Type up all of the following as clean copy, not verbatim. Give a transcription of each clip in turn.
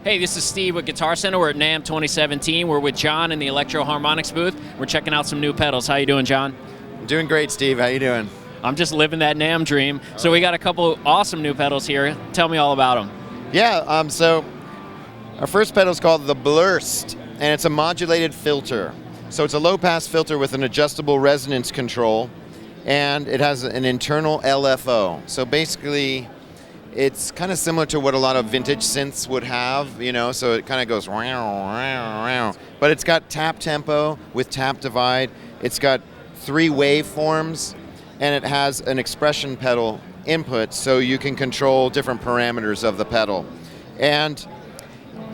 Hey, this is Steve with Guitar Center. We're at NAMM 2017. We're with John in the Electro Harmonix booth. We're checking out some new pedals. How you doing, John? I'm doing great, Steve. How you doing? I'm just living that NAMM dream. So we got a couple awesome new pedals here. Tell me all about them. Yeah, so our first pedal is called the Blurst, and it's a modulated filter. So it's a low-pass filter with an adjustable resonance control, and it has an internal LFO. So basically, it's kind of similar to what a lot of vintage synths would have, you know, so it kind of goes wow, wow, wow. But it's got tap tempo with tap divide. It's got 3 waveforms, and it has an expression pedal input, so you can control different parameters of the pedal. And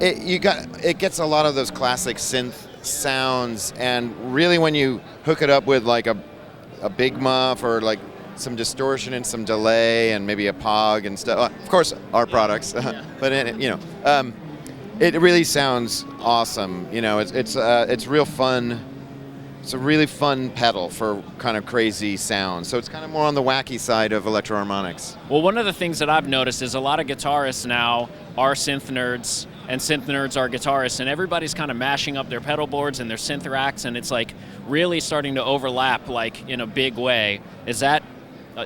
it gets a lot of those classic synth sounds, and really when you hook it up with like a big muff or like some distortion and some delay and maybe a pog and stuff. Of course, our products, but it really sounds awesome. You know, it's real fun. It's a really fun pedal for kind of crazy sounds. So it's kind of more on the wacky side of Electro Harmonix. Well, one of the things that I've noticed is a lot of guitarists now are synth nerds, and synth nerds are guitarists, and everybody's kind of mashing up their pedal boards and their synth racks, and it's like really starting to overlap like in a big way.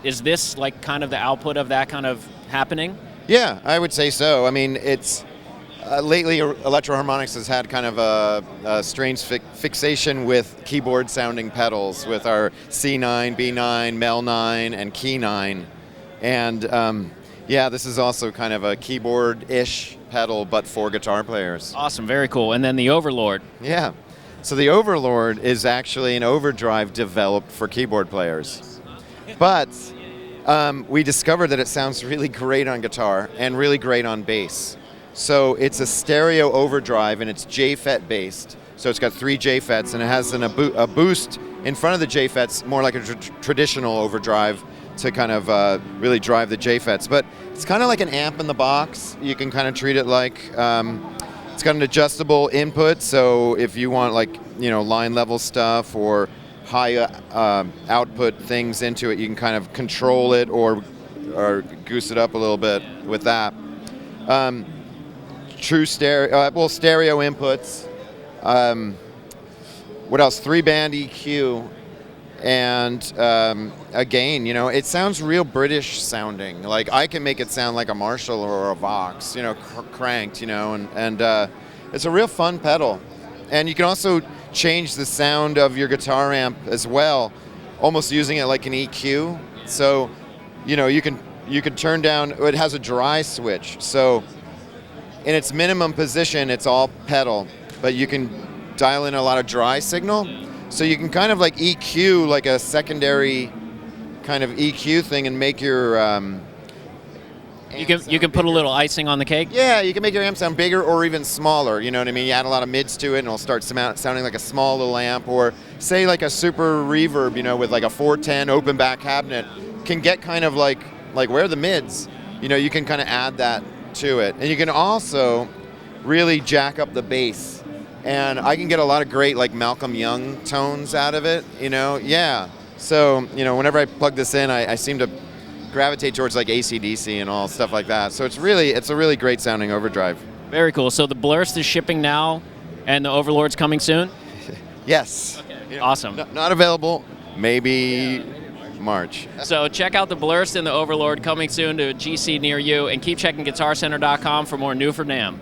Is this like kind of the output of that kind of happening? Yeah, I would say so. I mean, it's lately Electro Harmonix has had kind of a strange fixation with keyboard sounding pedals with our C9, B9, Mel 9, and Key 9. And yeah, this is also kind of a keyboard-ish pedal, but for guitar players. Awesome, very cool. And then the Overlord. Yeah. So the Overlord is actually an overdrive developed for keyboard players. But we discovered that it sounds really great on guitar and really great on bass. So it's a stereo overdrive, and it's JFET based. So it's got 3 JFETs, and it has a boost in front of the JFETs, more like a traditional overdrive to kind of really drive the JFETs. But it's kind of like an amp in the box. You can kind of treat it like it's got an adjustable input. So if you want like, you know, line level stuff or high output things into it, you can kind of control it or goose it up a little bit with that. True stereo, stereo inputs. What else? 3-band EQ, and a gain. You know, it sounds real British sounding. Like I can make it sound like a Marshall or a Vox, you know, cranked. You know, and it's a real fun pedal. And you can also change the sound of your guitar amp as well, almost using it like an EQ. So, you know, you can turn down. It has a dry switch, so in its minimum position, it's all pedal, but you can dial in a lot of dry signal. So you can kind of like EQ like a secondary kind of EQ thing and make your you can put a little icing on the cake? Yeah, you can make your amp sound bigger or even smaller, you know what I mean? You add a lot of mids to it and it'll start sounding like a small little amp, or say like a super reverb, you know, with like a 410 open back cabinet can get kind of like where are the mids? You know, you can kind of add that to it. And you can also really jack up the bass. And I can get a lot of great like Malcolm Young tones out of it, you know? Yeah. So, you know, whenever I plug this in, I seem to gravitate towards like AC/DC and all stuff like that. So it's a really great sounding overdrive. Very cool. So the Blurst is shipping now, and the Overlord's coming soon? Yes. Okay. You know, Awesome. Not available, maybe March. So check out the Blurst and the Overlord coming soon to a GC near you, and keep checking GuitarCenter.com for more new for NAMM.